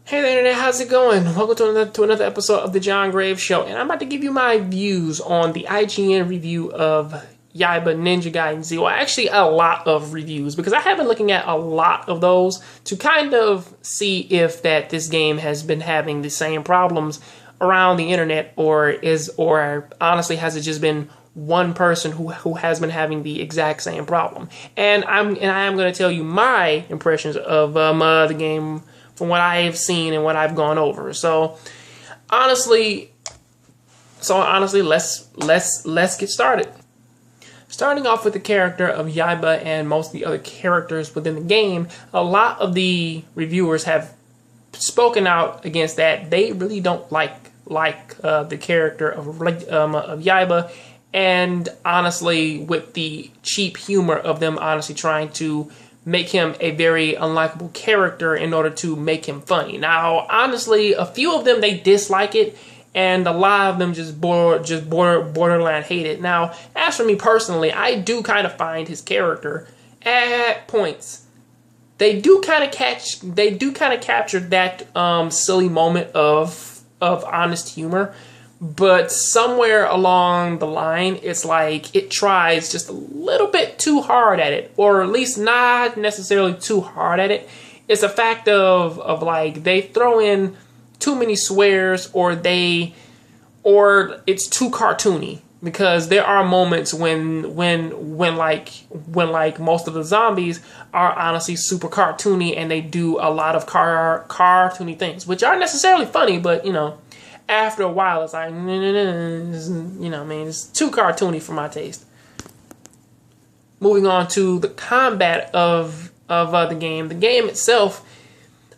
Hey there, Internet, how's it going? Welcome to another episode of the John Graves Show, and I'm about to give you my views on the IGN review of Yaiba Ninja Gaiden Z. Well, actually, a lot of reviews, because I have been looking at a lot of those to kind of see if this game has been having the same problems around the internet, or honestly has it just been one person who has been having the exact same problem. And I am going to tell you my impressions of the game from what I have seen and what I've gone over. So honestly, let's get started. Starting off with the character of Yaiba and most of the other characters within the game, a lot of the reviewers have spoken out against that. They really don't like the character of Yaiba, and honestly, with the cheap humor of them honestly trying to make him a very unlikable character in order to make him funny. Now, honestly, a few of them, they dislike it, and a lot of them just borderline hate it. Now, as for me personally, I do kind of find his character at points, they do kind of capture that silly moment of honest humor. But somewhere along the line, it's like it tries just a little bit too hard at it, or at least not necessarily too hard at it. It's a fact of like they throw in too many swears, or it's too cartoony, because there are moments when most of the zombies are honestly super cartoony, and they do a lot of cartoony things, which aren't necessarily funny, but after a while, it's like, it's too cartoony for my taste. Moving on to the combat of the game. The game itself,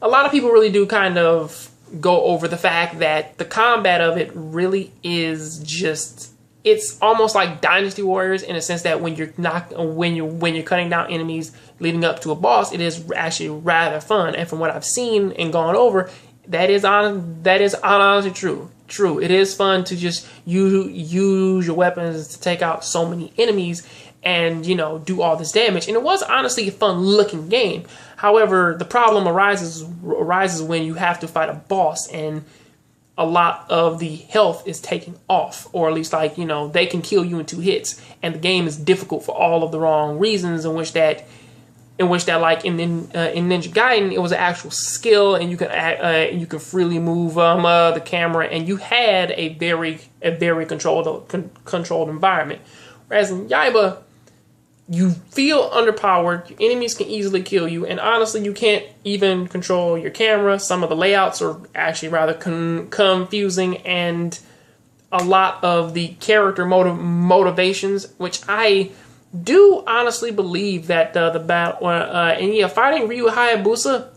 a lot of people really do kind of go over the fact that the combat of it really is just, it's almost like Dynasty Warriors, in a sense that when you're cutting down enemies leading up to a boss, it is actually rather fun. And from what I've seen and gone over, that is honestly true. True, it is fun to just use your weapons to take out so many enemies and do all this damage. And it was honestly a fun looking game. However, the problem arises when you have to fight a boss and a lot of the health is taking off, or at least they can kill you in 2 hits, and the game is difficult for all of the wrong reasons, in which like in Ninja Gaiden, it was an actual skill, and you can freely move the camera, and you had a very controlled environment. Whereas in Yaiba, you feel underpowered. Your enemies can easily kill you, and honestly, you can't even control your camera. Some of the layouts are actually rather confusing, and a lot of the character motivations, which I do honestly believe that the battle, fighting Ryu Hayabusa,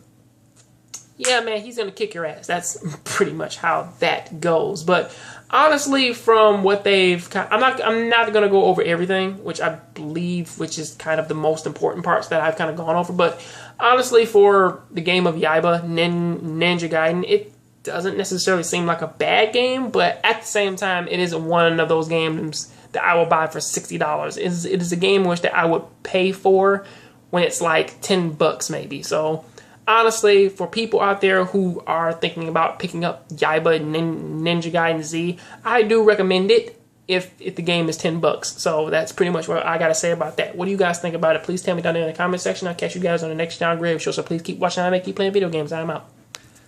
yeah, man, he's gonna kick your ass. That's pretty much how that goes. But honestly, from what I'm not gonna go over everything, which I believe, which is kind of the most important parts that I've kind of gone over. But honestly, for the game of Yaiba Ninja Gaiden, it doesn't necessarily seem like a bad game, but at the same time, it isn't one of those games that I will buy for $60. It is a game which that I would pay for when it's like $10 maybe. So honestly, for people out there who are thinking about picking up Yaiba Ninja Gaiden Z, I do recommend it if the game is $10. So that's pretty much what I gotta say about that. What do you guys think about it? Please tell me down there in the comment section. I'll catch you guys on the next John Graves Show. So please keep watching. I keep playing video games. I'm out.